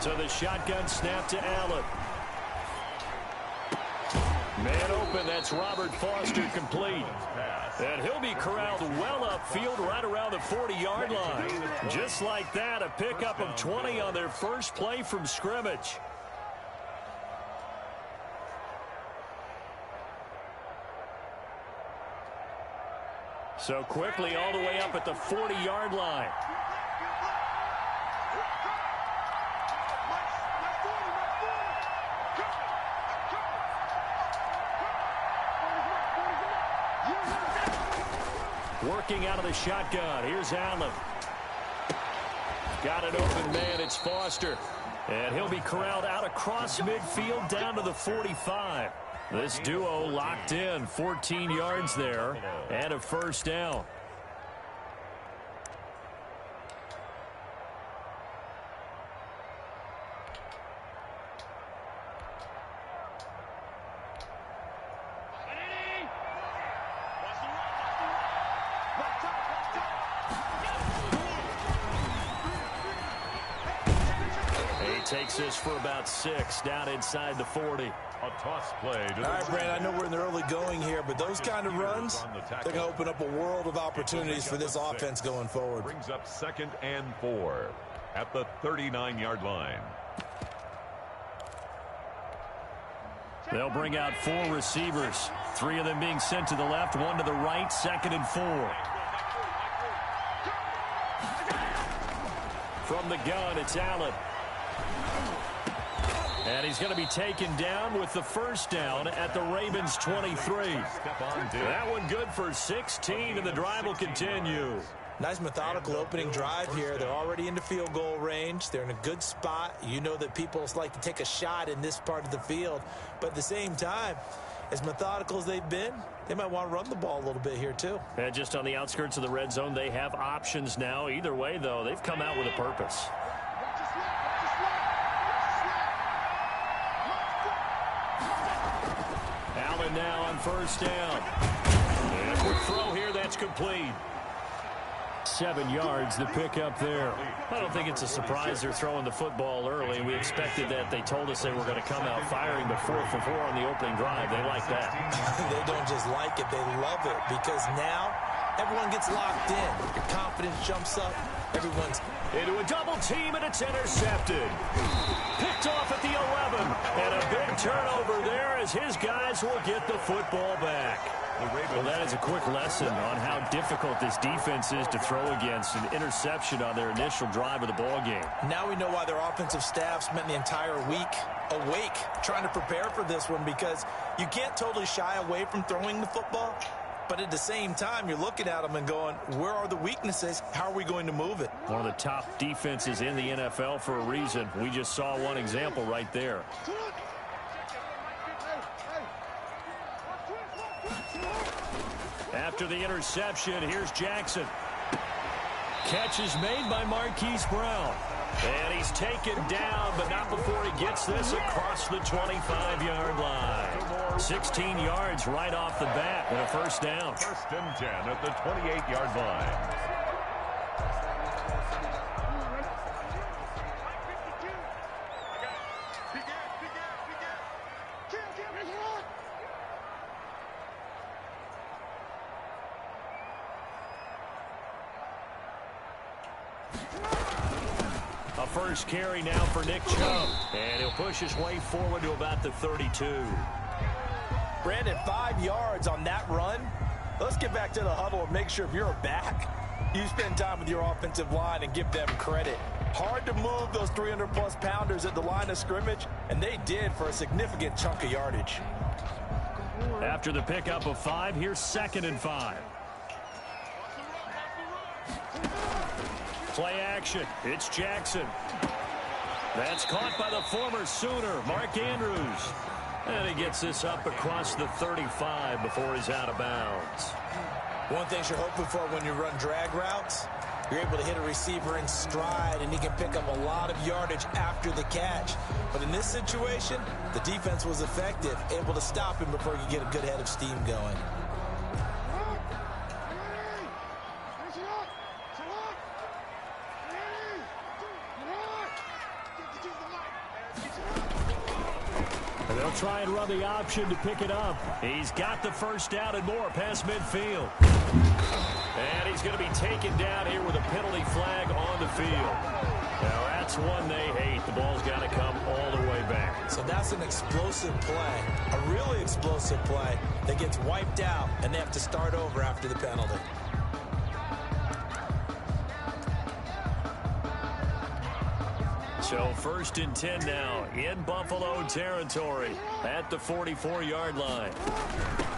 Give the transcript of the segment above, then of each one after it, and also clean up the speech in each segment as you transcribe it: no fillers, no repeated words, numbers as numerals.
So the shotgun snap to Allen. Man open, that's Robert Foster complete. And he'll be corralled well upfield right around the 40-yard line. Just like that, a pickup of 20 on their first play from scrimmage. So quickly all the way up at the 40-yard line. Working out of the shotgun. Here's Allen. Got an open man. It's Foster. And he'll be corralled out across midfield down to the 45. This duo locked in. 14 yards there and a first down. Takes this for about 6 down inside the 40. A toss play. All right, Brandon, I know we're in the early going here, but those kind of runs, they're going to open up a world of opportunities for this offense going forward. Brings up 2nd and 4 at the 39-yard line. They'll bring out 4 receivers. 3 of them being sent to the left, 1 to the right, 2nd and 4. From the gun, it's Allen. And he's going to be taken down with the first down at the Ravens 23. That one good for 16, and the drive will continue. Nice methodical opening drive here. They're already into field goal range. They're in a good spot. You know that people like to take a shot in this part of the field. But at the same time, as methodical as they've been, they might want to run the ball a little bit here too. And just on the outskirts of the red zone, they have options now. Either way, though, they've come out with a purpose. Allen now on first down. And a quick throw here, that's complete. 7 yards, the pickup there. I don't think it's a surprise they're throwing the football early. We expected that. They told us they were going to come out firing, but 4 for 4 on the opening drive. They like that. They don't just like it, they love it, because now everyone gets locked in. Your confidence jumps up. Everyone's into a double team, and it's intercepted. Picked off at the 11, and a big turnover there as his guys will get the football back. Well, that is a quick lesson on how difficult this defense is to throw against. An interception on their initial drive of the ball game. Now we know why their offensive staff spent the entire week awake trying to prepare for this one, because you can't totally shy away from throwing the football. But at the same time, you're looking at them and going, where are the weaknesses? How are we going to move it? One of the top defenses in the NFL for a reason. We just saw one example right there. After the interception, here's Jackson. Catch is made by Marquise Brown. And he's taken down, but not before he gets this across the 25-yard line. 16 yards right off the bat and a first down. 1st and 10 at the 28-yard line. A first carry now for Nick Chubb. And he'll push his way forward to about the 32. Brandon, 5 yards on that run. Let's get back to the huddle and make sure if you're a back, you spend time with your offensive line and give them credit. Hard to move those 300-plus pounders at the line of scrimmage, and they did for a significant chunk of yardage. After the pickup of 5, here's 2nd and 5. Play action. It's Jackson. That's caught by the former Sooner, Mark Andrews. And he gets this up across the 35 before he's out of bounds. One thing you're hoping for when you run drag routes, you're able to hit a receiver in stride, and he can pick up a lot of yardage after the catch. But in this situation, the defense was effective, able to stop him before you get a good head of steam going. They'll try and run the option to pick it up. He's got the first down and more past midfield. And he's going to be taken down here with a penalty flag on the field. Now, that's one they hate. The ball's got to come all the way back. So that's an explosive play, a really explosive play that gets wiped out, and they have to start over after the penalty. So 1st and 10 now in Buffalo territory at the 44-yard line.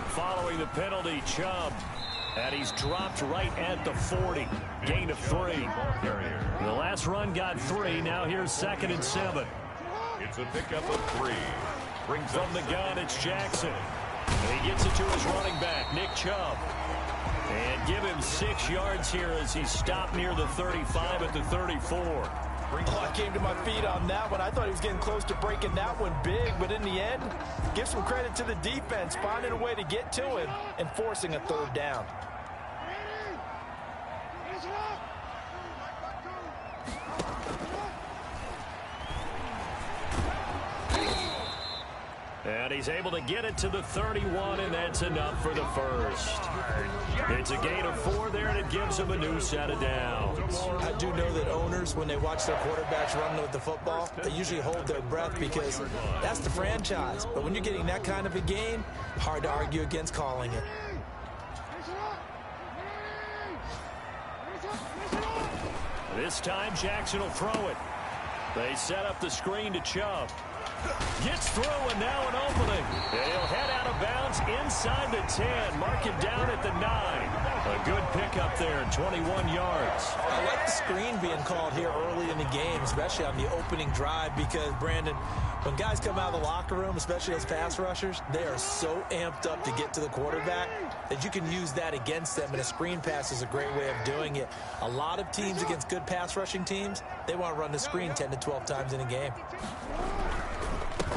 Following the penalty, Chubb. And he's dropped right at the 40. Gain of 3. The last run got 3. Now here's 2nd and 7. It's a pickup of 3. Brings from the gun, it's Jackson. And he gets it to his running back, Nick Chubb. And give him 6 yards here as he's stopped near the 35 at the 34. Oh, I came to my feet on that one. I thought he was getting close to breaking that one big, but in the end, give some credit to the defense, finding a way to get to him and forcing a 3rd down. And he's able to get it to the 31, and that's enough for the first. It's a gain of 4 there, and it gives him a new set of downs. I do know that owners, when they watch their quarterbacks run with the football, they usually hold their breath because that's the franchise. But when you're getting that kind of a game, hard to argue against calling it. This time, Jackson will throw it. They set up the screen to Chubb. Gets through, and now an opening. And he'll head out of bounds inside the 10. Mark him down at the 9. A good pickup there, 21 yards. I like the screen being called here early in the game, especially on the opening drive, because, Brandon, when guys come out of the locker room, especially as pass rushers, they are so amped up to get to the quarterback that you can use that against them, and a screen pass is a great way of doing it. A lot of teams against good pass rushing teams, they want to run the screen 10 to 12 times in a game.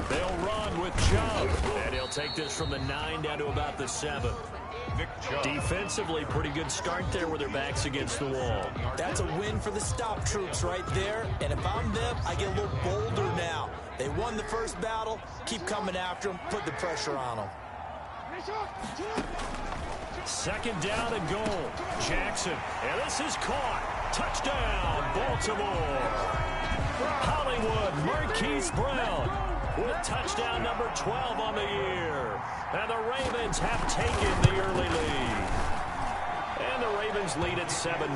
They'll run with Chubb, and he'll take this from the 9 down to about the 7. Defensively, pretty good start there with their backs against the wall. That's a win for the stop troops right there, and if I'm them, I get a little bolder now. They won the first battle, keep coming after them, put the pressure on them. 2nd down and goal. Jackson, and this is caught. Touchdown, Baltimore. Hollywood, Marquise Brown with touchdown number 12 on the year. And the Ravens have taken the early lead. And the Ravens lead at 7-0.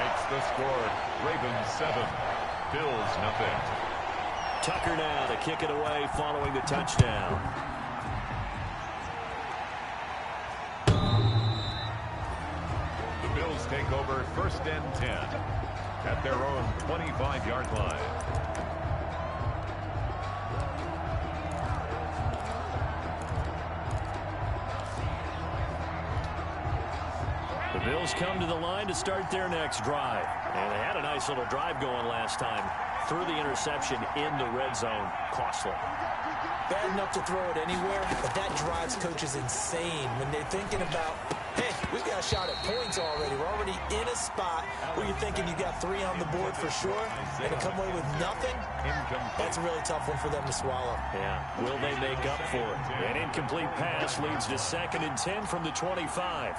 Makes the score Ravens 7, Bills 0. Tucker now to kick it away following the touchdown. The Bills take over 1st and 10 at their own 25-yard line. The Bills come to the line to start their next drive. And they had a nice little drive going last time. Threw the interception in the red zone. Costly. Bad enough to throw it anywhere, but that drives coaches insane when they're thinking about, hey, we've got a shot at points already. We're already in a spot where you're thinking you got 3 on the board for sure, and to come away with nothing, that's a really tough one for them to swallow. Yeah, will they make up for it? An incomplete pass leads to 2nd and 10 from the 25.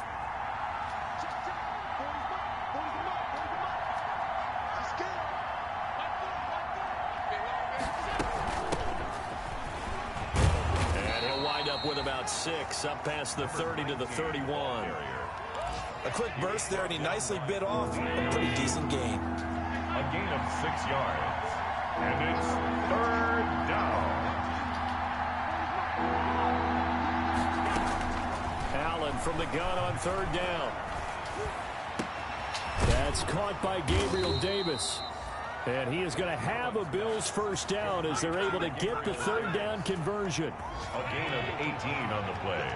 With about 6 up past the 30 to the 31. A quick burst there, and he nicely bit off a pretty decent gain. A gain of 6 yards, and it's 3rd down. Allen from the gun on 3rd down. That's caught by Gabriel Davis. And he is going to have a Bills first down as they're able to get the 3rd down conversion. A gain of 18 on the play.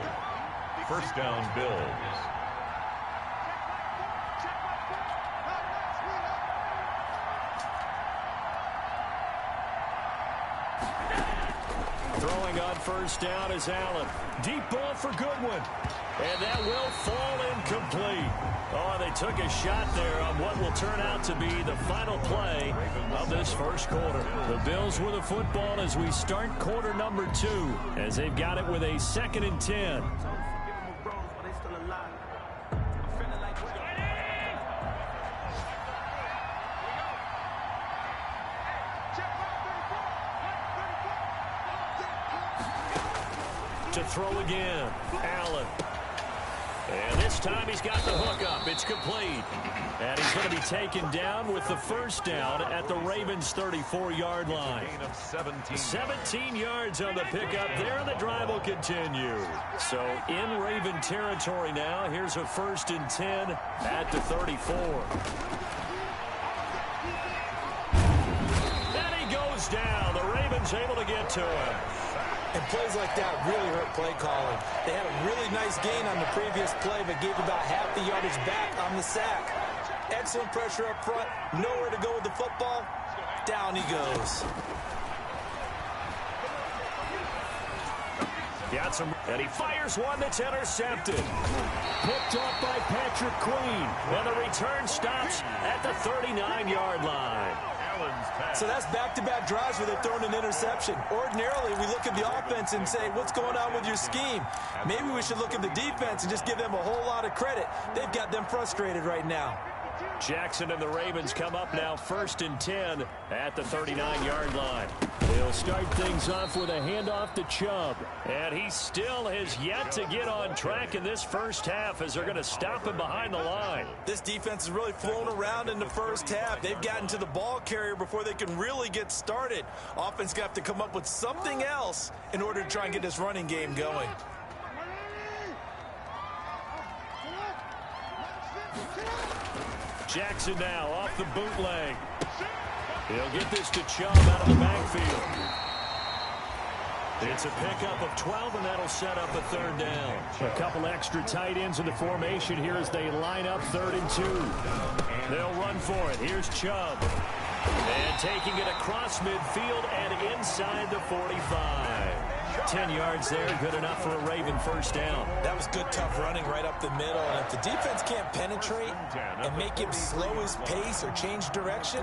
1st down, Bills. Throwing on 1st down is Allen. Deep ball for Goodwin. And that will fall incomplete. Oh, they took a shot there on what will turn out to be the final play of this this first quarter. The Bills with the football as we start quarter number 2, as they've got it with a 2nd and 10. To throw again, Allen. And this time he's got the hook up. It's complete. And he's going to be taken down with the first down at the Ravens' 34-yard line. 17 yards on the pickup there, and the drive will continue. So in Raven territory now. Here's a 1st and 10 at the 34. And he goes down. The Ravens able to get to him. And plays like that really hurt play calling. They had a really nice gain on the previous play, but gave about half the yardage back on the sack. Excellent pressure up front. Nowhere to go with the football. Down he goes. Got some, and he fires one that's intercepted. Picked off by Patrick Queen. And the return stops at the 39-yard line. So that's back-to-back drives where they're throwing an interception. Ordinarily, we look at the offense and say, what's going on with your scheme? Maybe we should look at the defense and just give them a whole lot of credit. They've got them frustrated right now. Jackson and the Ravens come up now 1st and 10 at the 39-yard line. They'll start things off with a handoff to Chubb. And he still has yet to get on track in this first half as they're going to stop him behind the line. This defense has really flown around in the first half. They've gotten to the ball carrier before they can really get started. Offense got to come up with something else in order to try and get this running game going. Jackson now off the bootleg. He'll get this to Chubb out of the backfield. It's a pickup of 12, and that'll set up a 3rd down. A couple extra tight ends in the formation here as they line up 3rd and 2. They'll run for it. Here's Chubb. And taking it across midfield and inside the 45. 10 yards there, good enough for a Raven first down. That was good, tough running right up the middle. And if the defense can't penetrate and make him slow his pace or change direction,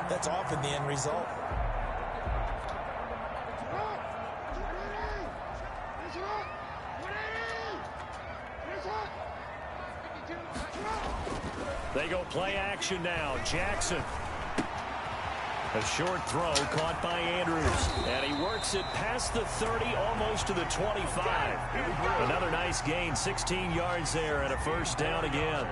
that's often the end result. They go play action now. Jackson. A short throw caught by Andrews. And he works it past the 30, almost to the 25. Another nice gain, 16 yards there, and a first down again.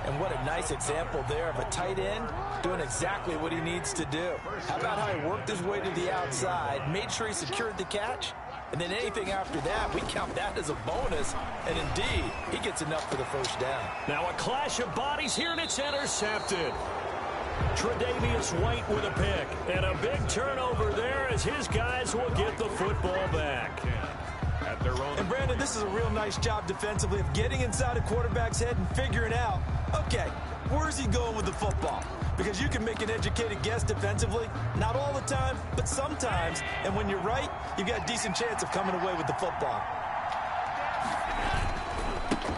And what a nice example there of a tight end doing exactly what he needs to do. How about how he worked his way to the outside, made sure he secured the catch, and then anything after that, we count that as a bonus. And indeed, he gets enough for the first down. Now a clash of bodies here, and it's intercepted. Tre'Davious White with a pick, and a big turnover there as his guys will get the football back. At their own. And Brandon, this is a real nice job defensively of getting inside a quarterback's head and figuring out, okay, where's he going with the football? Because you can make an educated guess defensively, not all the time, but sometimes. And when you're right, you've got a decent chance of coming away with the football.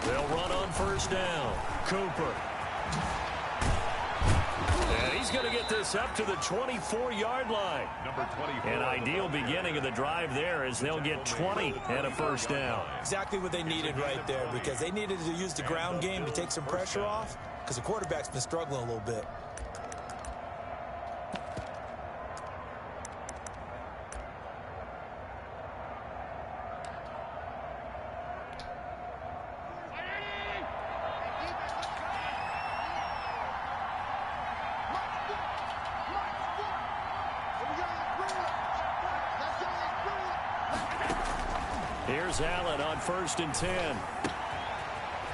They'll run on first down. Cooper. And he's going to get this up to the 24-yard line. Number 24. An ideal beginning of the drive there as they'll get 20 and a first down. Exactly what they needed right there, because they needed to use the ground game to take some pressure off, because the quarterback's been struggling a little bit. Here's Allen on 1st and 10.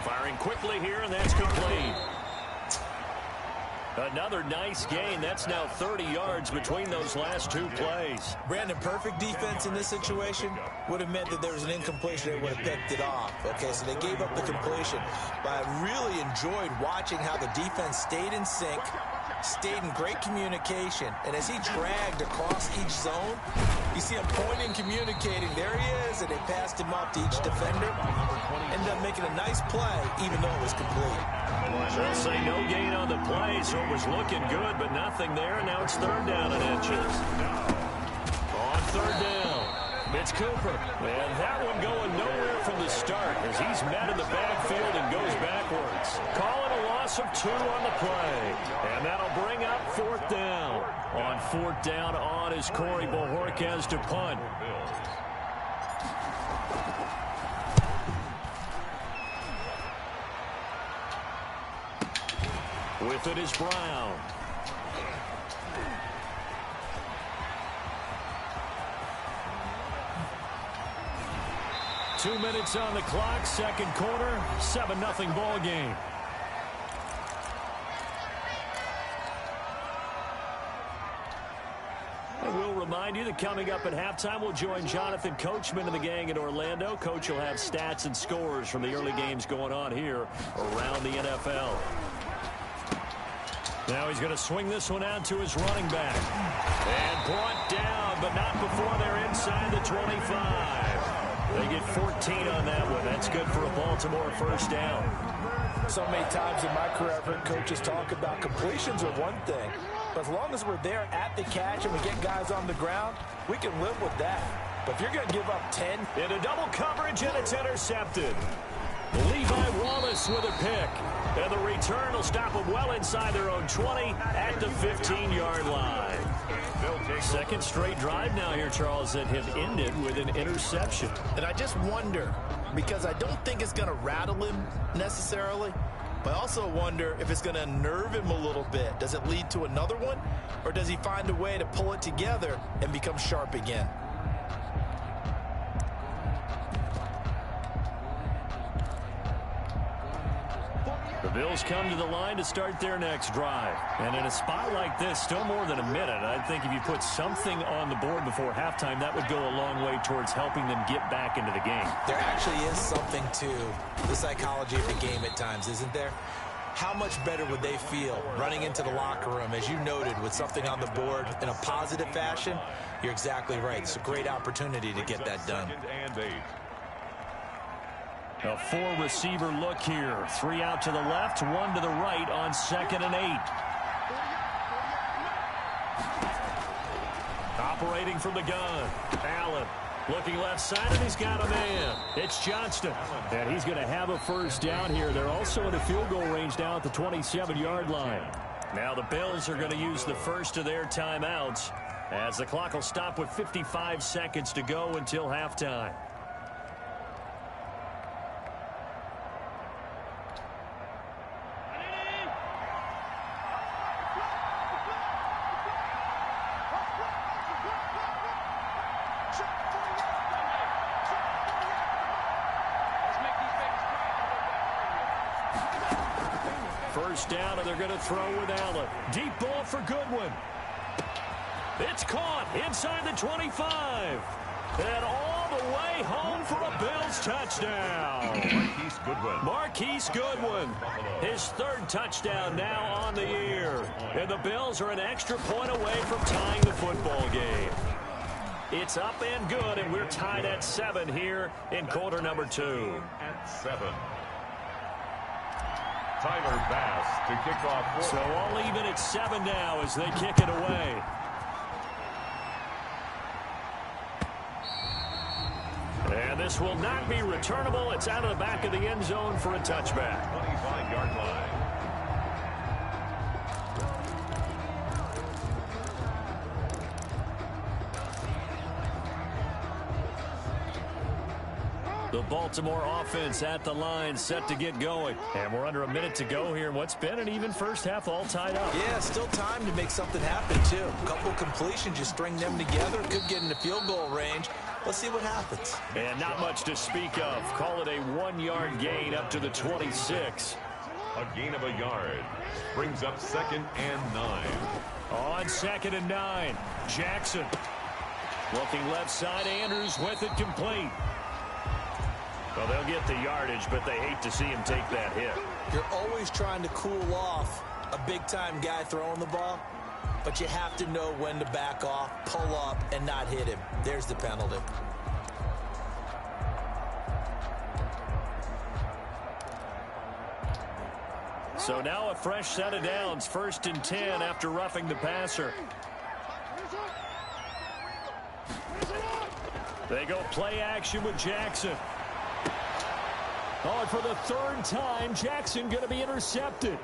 Firing quickly here, and that's complete. Another nice gain. That's now 30 yards between those last two plays. Brandon, perfect defense in this situation would have meant that there was an incompletion. They would have picked it off. Okay, so they gave up the completion. But I really enjoyed watching how the defense stayed in sync, stayed in great communication. And as he dragged across each zone, you see him pointing, communicating. There he is, and they passed him off to each defender. Ended up making a nice play, even though it was complete. They'll say no gain on the play, so what was looking good, but nothing there, and now it's third down and inches. On third down, it's Cooper. And that one going nowhere from the start as he's met in the backfield and goes backwards. Call it a loss of 2 on the play. And that'll bring up fourth down. On fourth down on is Corey Bojorquez to punt. With it is Brown. Two minutes on the clock, second quarter, 7-0 ball game. And we'll remind you that coming up at halftime, we'll join Jonathan Coachman and the gang in Orlando. Coach will have stats and scores from the early games going on here around the NFL. Now he's going to swing this one out to his running back. And brought down, but not before they're inside the 25. They get 14 on that one. That's good for a Baltimore first down. So many times in my career, I've heard coaches talk about completions are one thing. But as long as we're there at the catch and we get guys on the ground, we can live with that. But if you're going to give up 10. Into double coverage, and it's intercepted. Levi Wallace with a pick. And the return will stop them well inside their own 20 at the 15-yard line. Second straight drive now here, Charles, that have ended with an interception. And I just wonder, because I don't think it's going to rattle him necessarily, but I also wonder if it's going to unnerve him a little bit. Does it lead to another one, or does he find a way to pull it together and become sharp again? The Bills come to the line to start their next drive. And in a spot like this, still more than a minute, I think if you put something on the board before halftime, that would go a long way towards helping them get back into the game. There actually is something to the psychology of the game at times, isn't there? How much better would they feel running into the locker room, as you noted, with something on the board in a positive fashion? You're exactly right. It's a great opportunity to get that done. A 4-receiver look here. 3 out to the left, 1 to the right on 2nd and 8. Operating from the gun. Allen looking left side, and he's got a man. It's Johnston. And he's going to have a first down here. They're also in a field goal range now at the 27-yard line. Now the Bills are going to use the first of their timeouts as the clock will stop with 55 seconds to go until halftime. First down, and they're going to throw with Allen. Deep ball for Goodwin. It's caught inside the 25. And all the way home for a Bills touchdown. Marquise Goodwin. Marquise Goodwin. His 3rd touchdown now on the year. And the Bills are an extra point away from tying the football game. It's up and good, and we're tied at 7 here in quarter number 2. At 7. Tyler Bass to kick off. So all even at 7 now as they kick it away. And this will not be returnable. It's out of the back of the end zone for a touchback. 25-yard line. The Baltimore offense at the line, set to get going. And we're under a minute to go here in what's been an even first half, all tied up. Yeah, still time to make something happen, too. A couple completions, you string them together, could get into field goal range. Let's see what happens. And not much to speak of. Call it a 1-yard gain up to the 26. A gain of a yard. Brings up 2nd and 9. On 2nd and 9, Jackson. Looking left side, Andrews with it complete. Well, they'll get the yardage, but they hate to see him take that hit. You're always trying to cool off a big-time guy throwing the ball, but you have to know when to back off, pull up, and not hit him. There's the penalty. So now a fresh set of downs, 1st and 10 after roughing the passer. They go play action with Jackson. Oh, and for the 3rd time, Jackson going to be intercepted.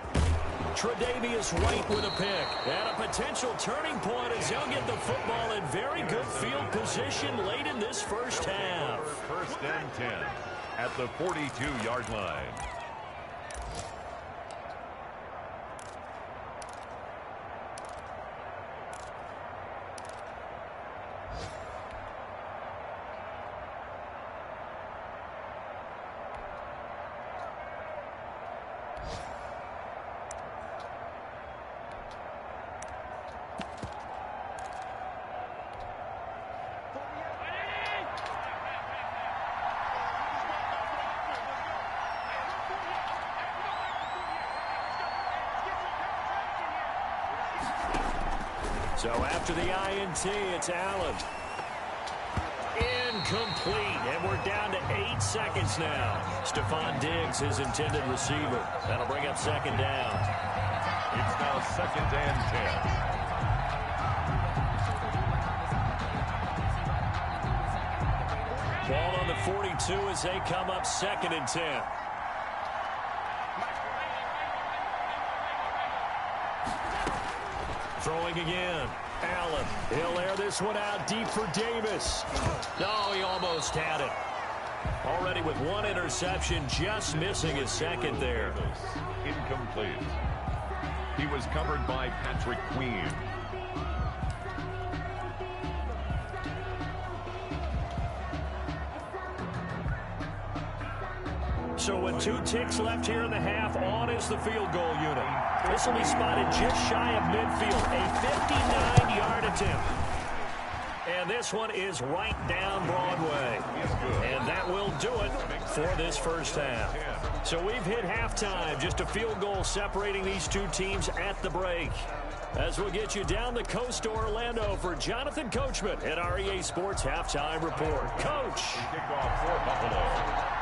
Tre'Davious White with a pick. And a potential turning point as he'll get the football in very good field position late in this first half. 1st and 10 at the 42-yard line. So after the INT, it's Allen. Incomplete, and we're down to 8 seconds now. Stephon Diggs, his intended receiver. That'll bring up 2nd down. It's now 2nd and 10. Ball on the 42 as they come up 2nd and 10. Throwing again. Allen. He'll air this one out deep for Davis. No, he almost had it. Already with 1 interception, just missing his 2nd there. Incomplete. He was covered by Patrick Queen. So with 2 ticks left here in the half, on is the field goal unit. This will be spotted just shy of midfield, a 59-yard attempt. And this one is right down Broadway. And that will do it for this first half. So we've hit halftime, just a field goal separating these 2 teams at the break. As we'll get you down the coast to Orlando for Jonathan Coachman at our EA Sports Halftime Report. Coach. Kickoff for Buffalo.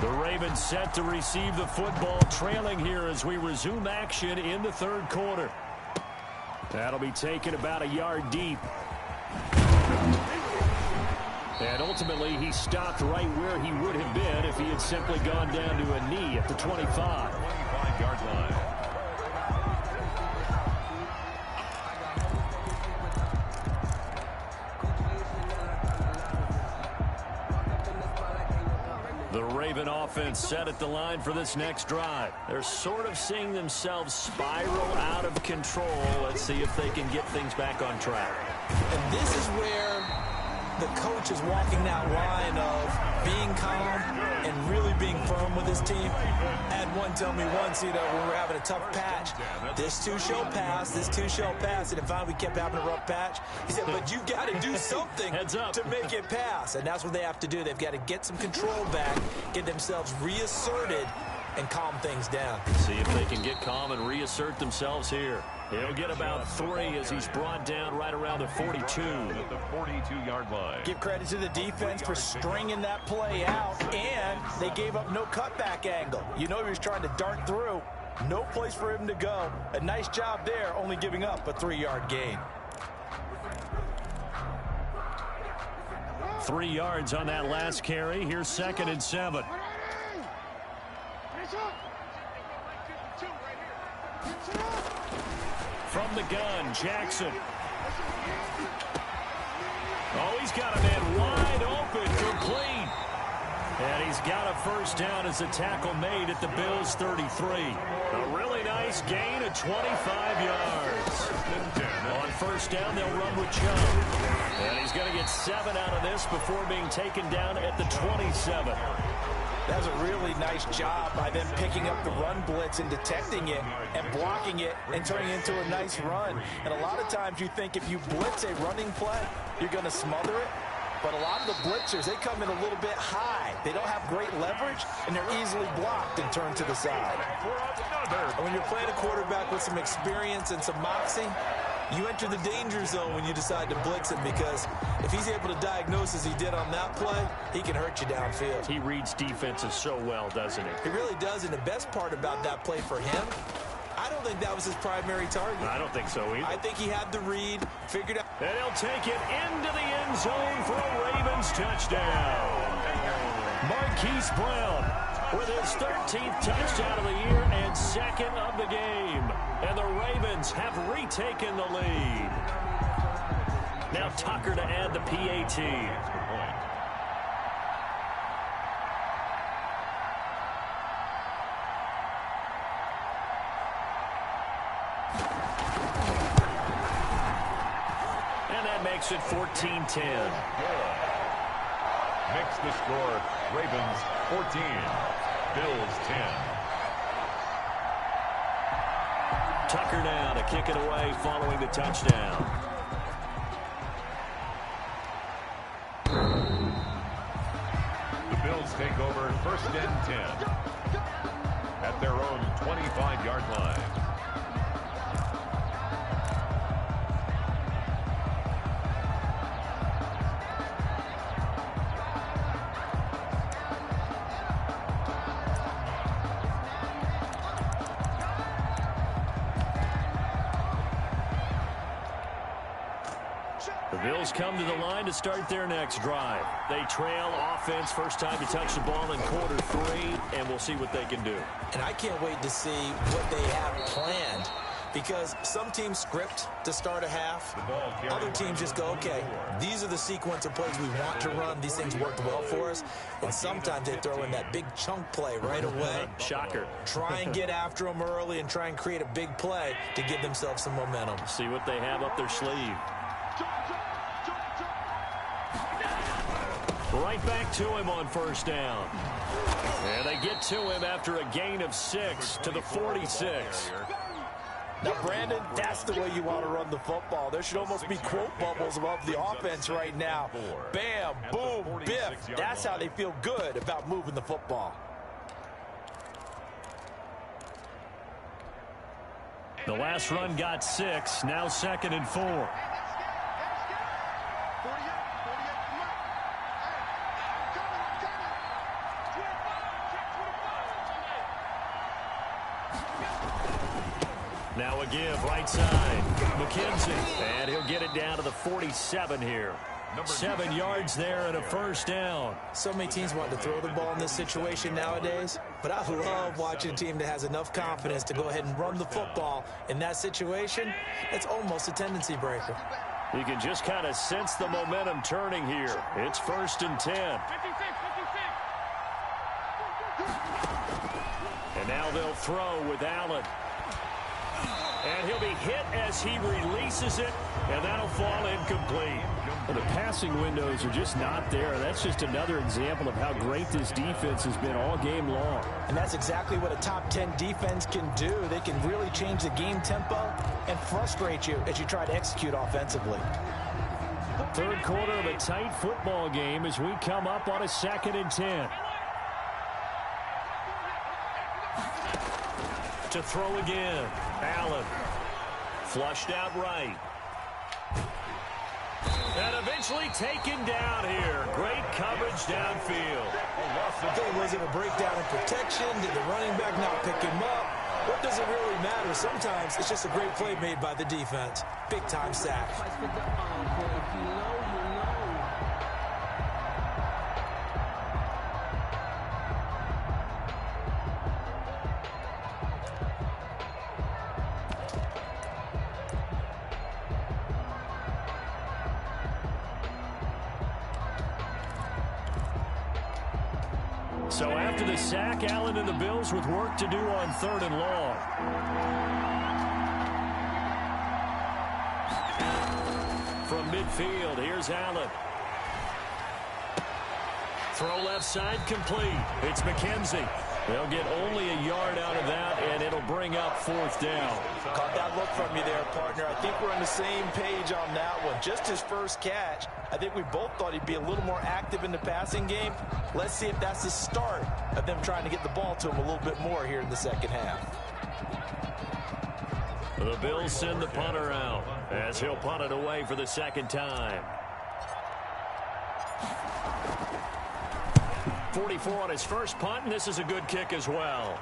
The Ravens set to receive the football, trailing here as we resume action in the 3rd quarter. That'll be taken about a yard deep. And ultimately, he stopped right where he would have been if he had simply gone down to a knee at the 25. 25-yard line. The Raven offense set at the line for this next drive. They're sort of seeing themselves spiral out of control. Let's see if they can get things back on track. And this is where the coach is walking that line of being calm and really being firm with his team. I had one tell me once, when we were having a tough patch, this too shall pass, this too shall pass. And finally we kept having a rough patch. He said, but you got to do something to make it pass. And that's what they have to do. They've got to get some control back, get themselves reasserted, and calm things down. See if they can get calm and reassert themselves here. He'll get about 3 as he's brought down right around the 42. At the 42-yard line. Give credit to the defense for stringing that play out, and they gave up no cutback angle. You know he was trying to dart through. No place for him to go. A nice job there, only giving up a 3-yard gain. 3 yards on that last carry. Here's 2nd and 7. From the gun, Jackson. Oh, he's got a man wide open, complete. And he's got a first down as a tackle made at the Bills' 33. A really nice gain of 25 yards. On first down, they'll run with Chubb. And he's going to get 7 out of this before being taken down at the 27. That was a really nice job by them picking up the run blitz and detecting it and blocking it and turning it into a nice run. And a lot of times you think if you blitz a running play, you're going to smother it. But a lot of the blitzers, they come in a little bit high. They don't have great leverage, and they're easily blocked and turned to the side. And when you're playing a quarterback with some experience and some moxie, You enter the danger zone when you decide to blitz him, because if he's able to diagnose as he did on that play, he can hurt you downfield. He reads defenses so well, doesn't he? He really does, and the best part about that play for him, I don't think that was his primary target. I don't think so either. I think he had the read, figured out. And he'll take it into the end zone for a Ravens touchdown. Marquise Brown with his 13th touchdown of the year and second of the game. And the Ravens have retaken the lead. Now Tucker to add the PAT. And that makes it 14-10. Makes the score Ravens 14, Bills 10. Tucker now to kick it away following the touchdown. The Bills take over first and 10 at their own 25-yard line. The Bills come to the line to start their next drive. They trail offense, first time to touch the ball in quarter 3, and we'll see what they can do. And I can't wait to see what they have planned, because some teams script to start a half. Other teams just go, okay, these are the sequence of plays we want to run. These things worked well for us. And sometimes they throw in that big chunk play right away. Shocker. Try and get after them early and try and create a big play to give themselves some momentum. See what they have up their sleeve. Right back to him on first down. And they get to him after a gain of 6 to the 46. Now, Brandon, that's the way you want to run the football. There should almost be quote bubbles above the offense right now. Bam, boom, biff. That's how they feel good about moving the football. The last run got 6, now 2nd and 4. Now a give, right side. McKenzie, and he'll get it down to the 47 here. 7 yards there and a first down. So many teams want to throw the ball in this situation nowadays, but I love watching a team that has enough confidence to go ahead and run the football in that situation. It's almost a tendency breaker. You can just kind of sense the momentum turning here. It's 1st and 10. And now they'll throw with Allen. And he'll be hit as he releases it, and that'll fall incomplete. Well, the passing windows are just not there. That's just another example of how great this defense has been all game long. And that's exactly what a top 10 defense can do. They can really change the game tempo and frustrate you as you try to execute offensively. Third quarter of a tight football game as we come up on a 2nd and 10. To throw again. Allen. Flushed out right. And eventually taken down here. Great coverage downfield. Was it a breakdown in protection? Did the running back not pick him up? What does it really matter? Sometimes it's just a great play made by the defense. Big time sack. So after the sack, Allen and the Bills with work to do on 3rd and long. From midfield, here's Allen. Throw left side complete. It's McKenzie. They'll get only a yard out of that, and it'll bring up 4th down. Caught that look from you there, partner. I think we're on the same page on that one. Just his first catch. I think we both thought he'd be a little more active in the passing game. Let's see if that's the start of them trying to get the ball to him a little bit more here in the second half. The Bills send the punter out as he'll punt it away for the second time. 44 on his first punt, and this is a good kick as well.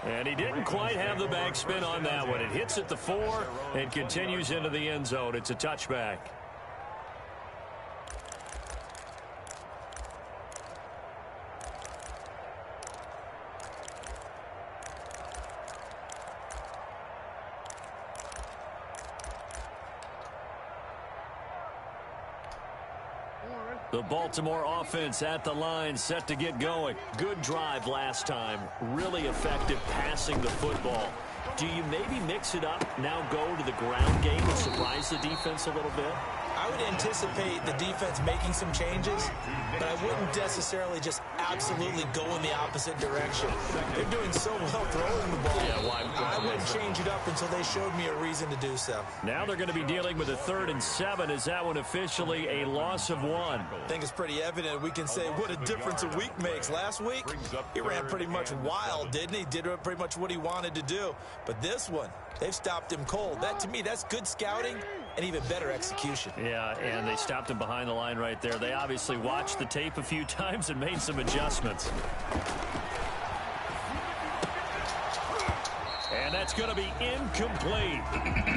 And he didn't quite have the backspin on that one. It hits at the 4 and continues into the end zone. It's a touchback. The Baltimore offense at the line, set to get going. Good drive last time. Really effective passing the football. Do you maybe mix it up, now go to the ground game and surprise the defense a little bit? I would anticipate the defense making some changes, but I wouldn't necessarily just absolutely go in the opposite direction. They're doing so well throwing the ball. I wouldn't change it up until they showed me a reason to do so. Now they're going to be dealing with a 3rd and 7. Is that one officially a loss of 1? I think it's pretty evident. We can say what a difference a week makes. Last week, he ran pretty much wild, didn't he? Did pretty much what he wanted to do. But this one, they've stopped him cold. That, to me, that's good scouting and even better execution. Yeah, and they stopped him behind the line right there. They obviously watched the tape a few times and made some adjustments. And that's going to be incomplete.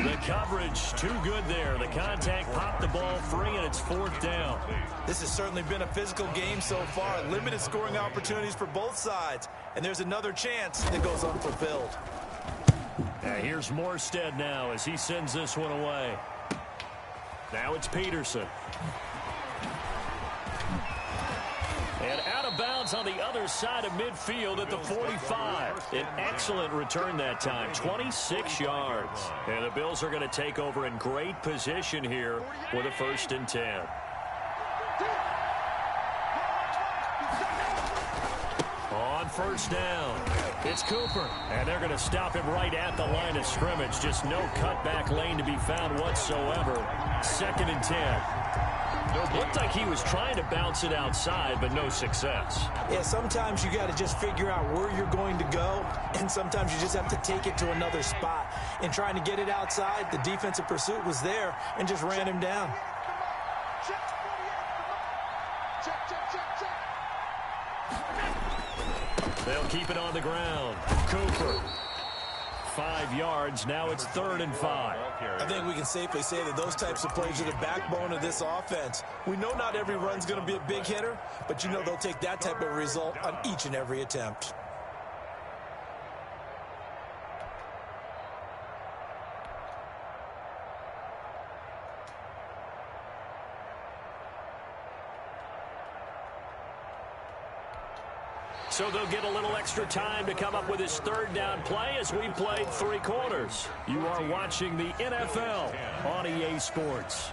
The coverage too good there. The contact popped the ball free, and it's 4th down. This has certainly been a physical game so far. Limited scoring opportunities for both sides. And there's another chance that goes unfulfilled. Here's Morstead now as he sends this one away. Now it's Peterson. And out of bounds on the other side of midfield at the 45. An excellent return that time, 26 yards. And the Bills are going to take over in great position here with a 1st and 10. On 1st down, it's Cooper. And they're going to stop him right at the line of scrimmage. Just no cutback lane to be found whatsoever. 2nd and 10. It looked like he was trying to bounce it outside, but no success. Yeah, sometimes you got to just figure out where you're going to go, and sometimes you just have to take it to another spot. In trying to get it outside, the defensive pursuit was there and just ran him down. They'll keep it on the ground. Cooper. 5 yards. Now it's 3rd and 5. I think we can safely say that those types of plays are the backbone of this offense. We know not every run's going to be a big hitter, but you know they'll take that type of result on each and every attempt. So they'll get a little extra time to come up with his 3rd down play as we played 3 quarters. You are watching the NFL on EA Sports.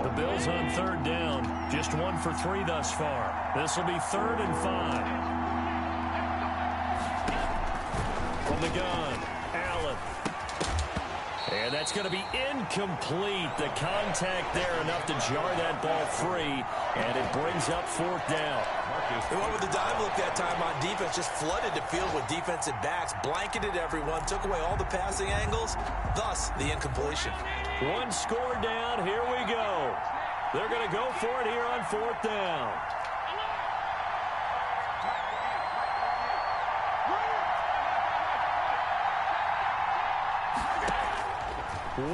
The Bills on 3rd down, just 1 for 3 thus far. This will be 3rd and 5. From the gun, Allen. And that's going to be incomplete. The contact there enough to jar that ball free, and it brings up 4th down. They went with the dive look that time on defense, just flooded the field with defensive backs, blanketed everyone, took away all the passing angles, thus the incompletion. 1 score down, here we go. They're going to go for it here on 4th down.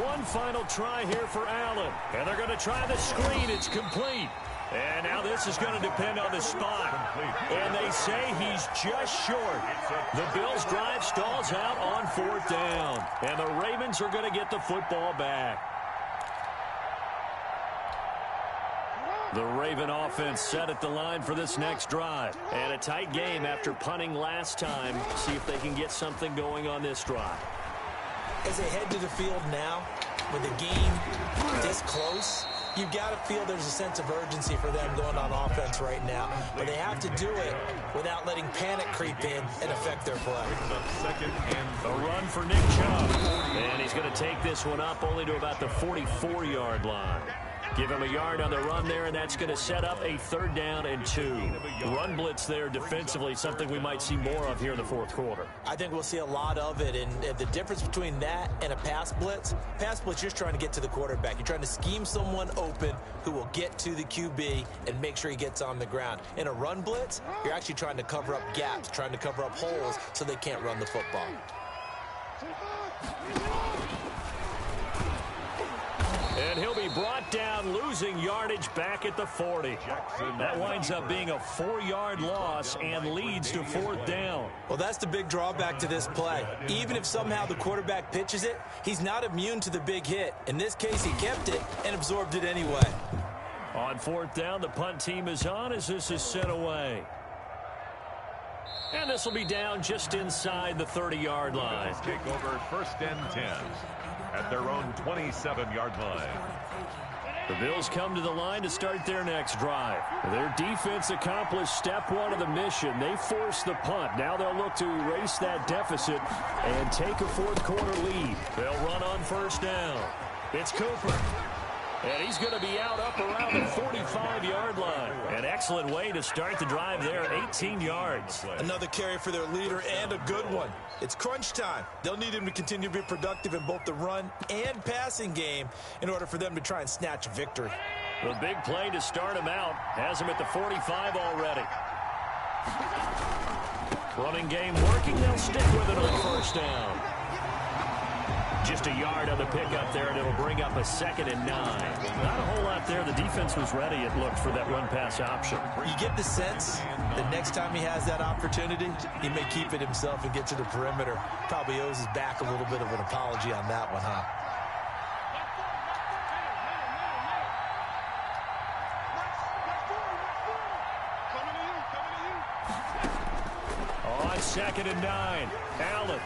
One final try here for Allen. And they're going to try the screen. It's complete. And now this is going to depend on the spot. And they say he's just short. The Bills' drive stalls out on 4th down. And the Ravens are going to get the football back. The Raven offense set at the line for this next drive. And a tight game after punting last time. See if they can get something going on this drive. As they head to the field now, with the game this close, You've got to feel there's a sense of urgency for them going on offense right now. But they have to do it without letting panic creep in and affect their play. Second and A run for Nick Chubb. And he's going to take this one up only to about the 44-yard line. Give him a yard on the run there, and that's going to set up a 3rd down and 2. Run blitz there defensively, something we might see more of here in the 4th quarter. I think we'll see a lot of it, and the difference between that and a pass blitz, you're just trying to get to the quarterback. You're trying to scheme someone open who will get to the QB and make sure he gets on the ground. In a run blitz, you're actually trying to cover up gaps, trying to cover up holes so they can't run the football. And he'll be brought down, losing yardage back at the 40. That winds up being a 4-yard loss and leads to 4th down. Well, that's the big drawback to this play. Even if somehow the quarterback pitches it, he's not immune to the big hit. In this case, he kept it and absorbed it anyway. On 4th down, the punt team is on as this is sent away. And this will be down just inside the 30-yard line. take over 1st and 10 at their own 27-yard line. The Bills come to the line to start their next drive. Their defense accomplished step 1 of the mission. They forced the punt. Now they'll look to erase that deficit and take a 4th quarter lead. They'll run on 1st down. It's Cooper. And he's going to be out up around the 45-yard line. An excellent way to start the drive there, 18 yards. Another carry for their leader and a good one. It's crunch time. They'll need him to continue to be productive in both the run and passing game in order for them to try and snatch a victory. The big play to start him out has him at the 45 already. Running game working. They'll stick with it on 1st down. Just a yard on the pickup there, and it'll bring up a 2nd and 9. Not a whole lot there. The defense was ready, it looked, for that run-pass option. You get the sense that next time he has that opportunity, he may keep it himself and get to the perimeter. Probably owes his back a little bit of an apology on that one, huh? On 2nd and 9, Allen.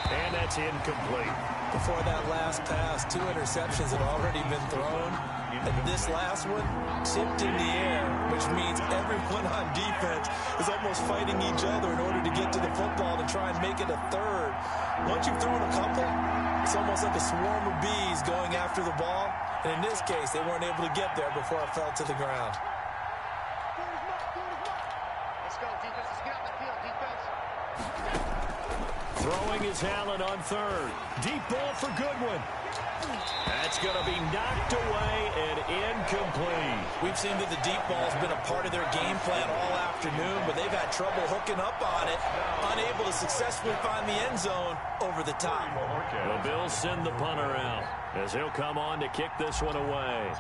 And that's incomplete. Before that last pass, 2 interceptions had already been thrown. And this last one tipped in the air, which means everyone on defense is almost fighting each other in order to get to the football to try and make it a 3rd. Once you've thrown a couple, it's almost like a swarm of bees going after the ball. And in this case, they weren't able to get there before it fell to the ground. Let's go, defense. Let's get out the field, defense. Throwing is Allen on 3rd. Deep ball for Goodwin. That's going to be knocked away and incomplete. We've seen that the deep ball has been a part of their game plan all afternoon, but they've had trouble hooking up on it, unable to successfully find the end zone over the top. The Bills send the punter out as he'll come on to kick this one away.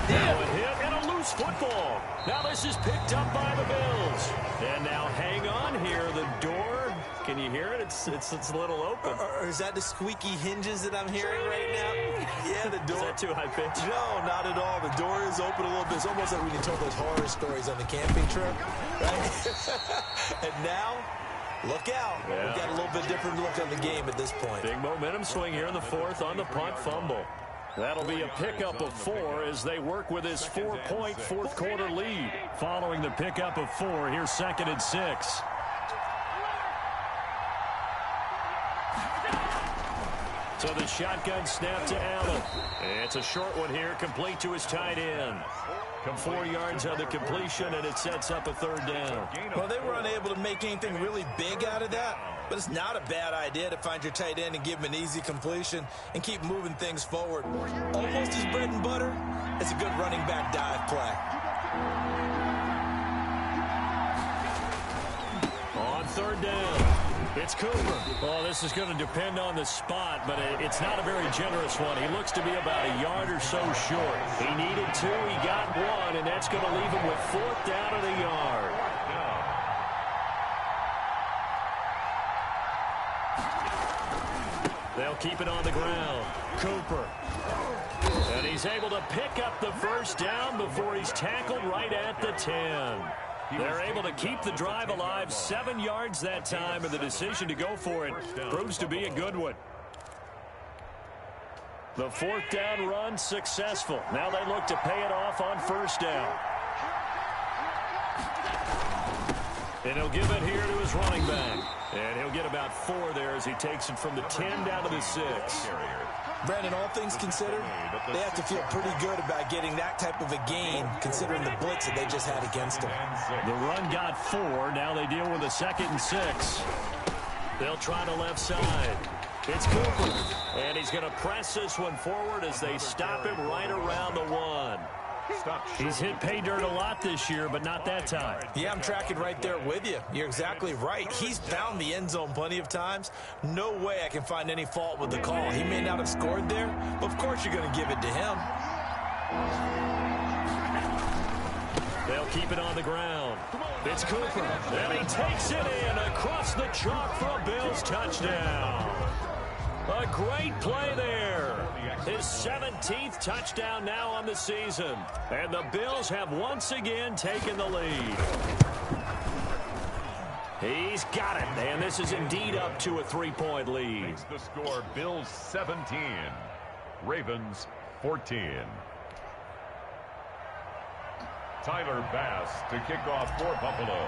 Now a hit and a loose football. Now this is picked up by the Bills. And now hang on here. The door, can you hear it? It's a little open. Or is that the squeaky hinges that I'm hearing right now? Yeah, the door. Is that too high pitch? No, not at all. The door is open a little bit. It's almost like when you told those horror stories on the camping trip, right? And now, look out. Yeah. We've got a little bit different look on the game at this point. Big momentum swing here in the 4th on the punt fumble. That'll be a pickup of 4 as they work with his 4-point 4th quarter lead. Following the pickup of 4, here's 2nd and 6. So the shotgun snap to Allen. It's a short one here, complete to his tight end. 4 yards on the completion, and it sets up a 3rd down. Well, they were unable to make anything really big out of that, but it's not a bad idea to find your tight end and give him an easy completion and keep moving things forward. Almost his bread and butter. It's a good running back dive play. On 3rd down, it's Cooper. Well, this is going to depend on the spot, but it's not a very generous one. He looks to be about a yard or so short. He needed 2, he got 1, and that's going to leave him with 4th down and a yard. They'll keep it on the ground. Cooper. And he's able to pick up the 1st down before he's tackled right at the 10. They're able to keep the drive alive, 7 yards that time, and the decision to go for it proves to be a good one. The 4th down run successful. Now they look to pay it off on 1st down. And he'll give it here to his running back. And he'll get about 4 there as he takes it from the 10 down to the 6. Brandon, all things considered, they have to feel pretty good about getting that type of a gain considering the blitz that they just had against them. The run got 4. Now they deal with a 2nd and 6. They'll try the left side. It's Cooper. And he's going to press this one forward as they stop him right around the 1. He's hit pay dirt a lot this year, but not that time. Yeah, I'm tracking right there with you. You're exactly right. He's found the end zone plenty of times. No way I can find any fault with the call. He may not have scored there, but of course you're going to give it to him. They'll keep it on the ground. It's Cooper. And he takes it in across the chalk for a Bills touchdown. A great play there. His 17th touchdown now on the season. And the Bills have once again taken the lead. He's got it. And this is indeed up to a 3-point lead. Makes the score Bills 17. Ravens 14. Tyler Bass to kick off for Buffalo.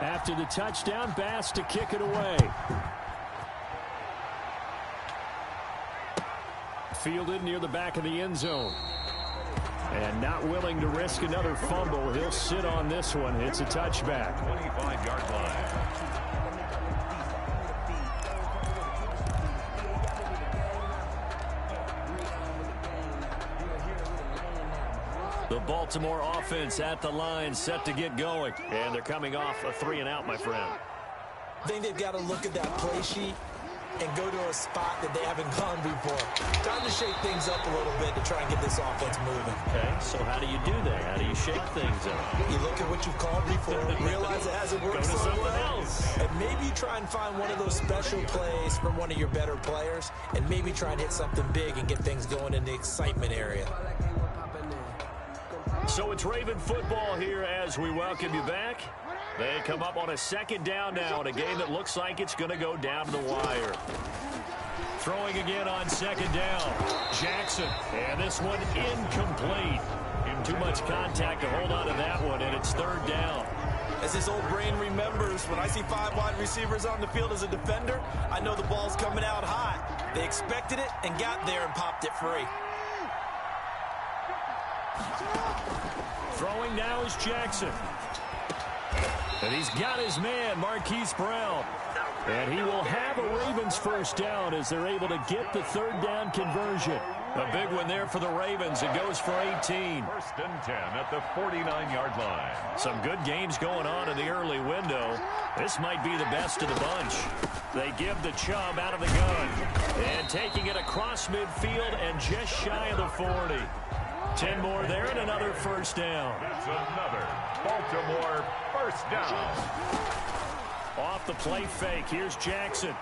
After the touchdown, Bass to kick it away. Fielded near the back of the end zone. And not willing to risk another fumble. He'll sit on this one. It's a touchback. 25-yard line. The Baltimore offense at the line, set to get going. And they're coming off a 3-and-out, my friend. I think they've got to look at that play sheet and go to a spot that they haven't gone before. Time to shake things up a little bit to try and get this offense moving. Okay, so how do you do that? How do you shake things up? You look at what you've called before, realize it hasn't worked so well, else. and maybe you try and find one of those special plays from one of your better players, and maybe try and hit something big and get things going in the excitement area. So it's Raven football here as we welcome you back. They come up on a 2nd down now in a game that looks like it's going to go down to the wire. Throwing again on 2nd down. Jackson. And this one incomplete. Too much contact to hold on to that one, and it's 3rd down. As his old brain remembers, when I see 5 wide receivers on the field as a defender, I know the ball's coming out high. They expected it and got there and popped it free. Throwing now is Jackson. And he's got his man, Marquise Brown. And he will have a Ravens 1st down as they're able to get the 3rd down conversion. A big one there for the Ravens. It goes for 18. 1st and 10 at the 49-yard line. Some good games going on in the early window. This might be the best of the bunch. They give the Chubb out of the gun. And taking it across midfield and just shy of the 40. 10 more there and another 1st down. That's another Baltimore 1st down. Off the play fake. Here's Jackson.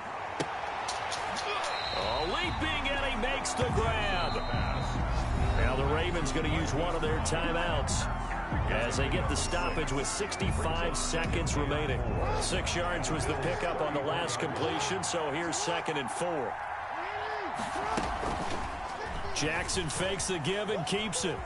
Oh, leaping, and he makes the grab. Now the Ravens going to use one of their timeouts as they get the stoppage with 65 seconds remaining. 6 yards was the pickup on the last completion, so here's 2nd and 4. Jackson fakes the give and keeps it.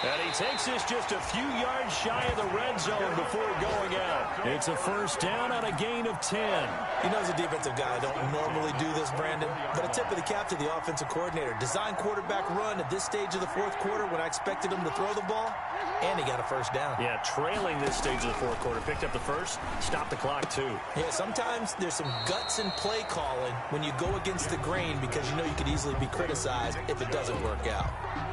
And he takes this just a few yards shy of the red zone before going out. It's a 1st down on a gain of 10. You know, as a defensive guy, I don't normally do this, Brandon, but a tip of the cap to the offensive coordinator. Design quarterback run at this stage of the 4th quarter when I expected him to throw the ball, and he got a 1st down. Yeah, trailing this stage of the 4th quarter. Picked up the 1st, stopped the clock too. Yeah, sometimes there's some guts in play calling when you go against the grain because you know you could easily be criticized if it doesn't work out.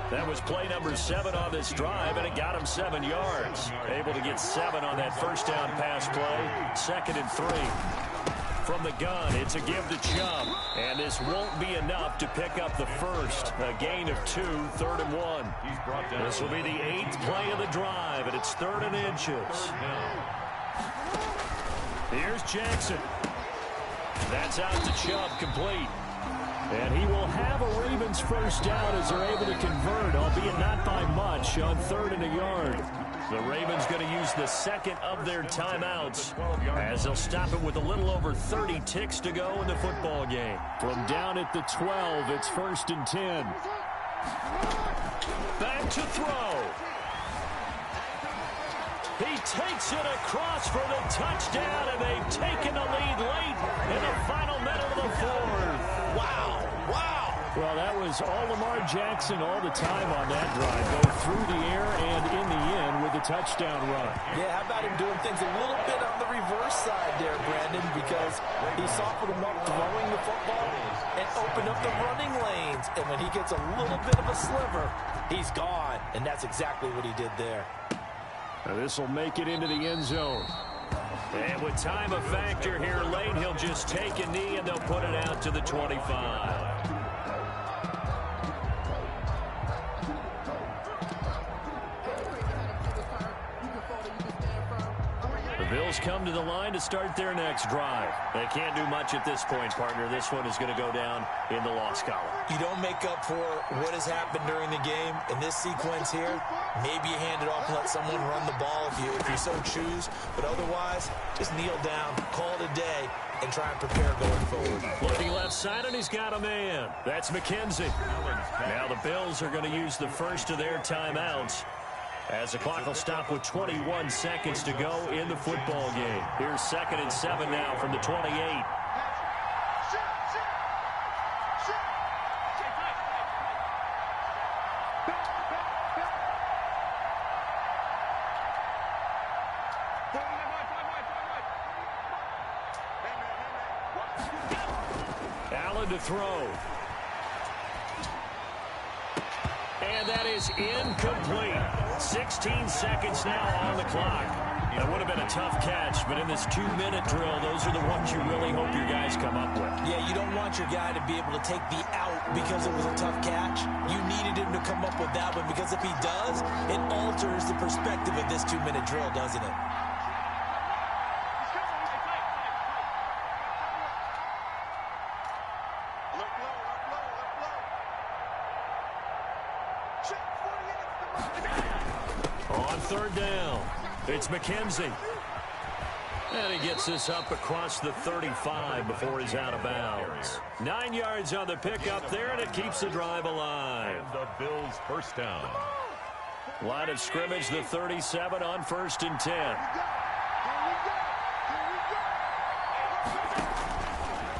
That was play number 7 on this drive, and it got him 7 yards. Able to get 7 on that 1st down pass play. 2nd and 3. From the gun, it's a give to Chubb. And this won't be enough to pick up the 1st. A gain of 2, 3rd and 1. This will be the 8th play of the drive, and it's 3rd and inches. Here's Jackson. That's out to Chubb, complete. And he will have a Ravens first down as they're able to convert, albeit not by much, on 3rd and a yard. The Ravens going to use the second of their timeouts as they'll stop it with a little over 30 ticks to go in the football game. From down at the 12, it's 1st and 10. Back to throw. He takes it across for the touchdown, and they've taken the lead late in the final minute of the 4th. Wow. Wow. Well, that was all Lamar Jackson all the time on that drive, both through the air and in the end with a touchdown run. Yeah, how about him doing things a little bit on the reverse side there, Brandon, because he softened him up throwing the football and opened up the running lanes. And when he gets a little bit of a sliver, he's gone. And that's exactly what he did there. Now this will make it into the end zone. And with time a factor here late, he'll just take a knee and they'll put it out to the 25. The Bills come to the line to start their next drive. They can't do much at this point, partner. This one is going to go down in the loss column. You don't make up for what has happened during the game in this sequence here. Maybe you hand it off and let someone run the ball if you so choose. But otherwise, just kneel down, call it a day, and try and prepare going forward. Looking left side, and he's got a man. That's McKenzie. Now the Bills are going to use the first of their timeouts as the clock will stop with 21 seconds to go in the football game. Here's 2nd and 7 now from the 28. Allen to throw. And that is incomplete. 16 seconds now on the clock. That would have been a tough catch, but in this 2-minute drill, those are the ones you really hope your guys come up with. Yeah, you don't want your guy to be able to take the out because it was a tough catch. You needed him to come up with that one, because if he does, it alters the perspective of this 2-minute drill, doesn't it? On 3rd down, it's McKenzie. And he gets this up across the 35 before he's out of bounds. 9 yards on the pickup there, and it keeps the drive alive. And the Bills first down. Line of scrimmage, the 37 on 1st and 10.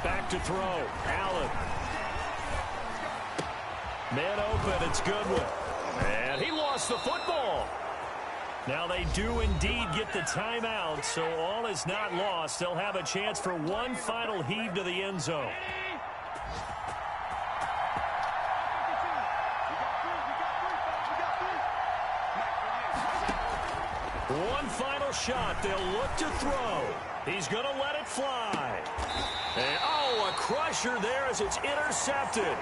Back to throw. Allen. Man open. It's Goodwin. And he lost the football. Now they do indeed get the timeout, so all is not lost. They'll have a chance for one final heave to the end zone. One final shot. They'll look to throw. He's going to let it fly. And, oh, a crusher there as it's intercepted.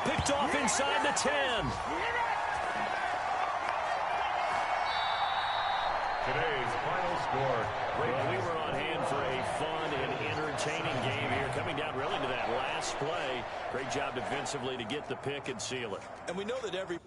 Picked off inside the 10. Today's final score. Well, we were on hand for a fun and entertaining game here. Coming down really to that last play. Great job defensively to get the pick and seal it. And we know that every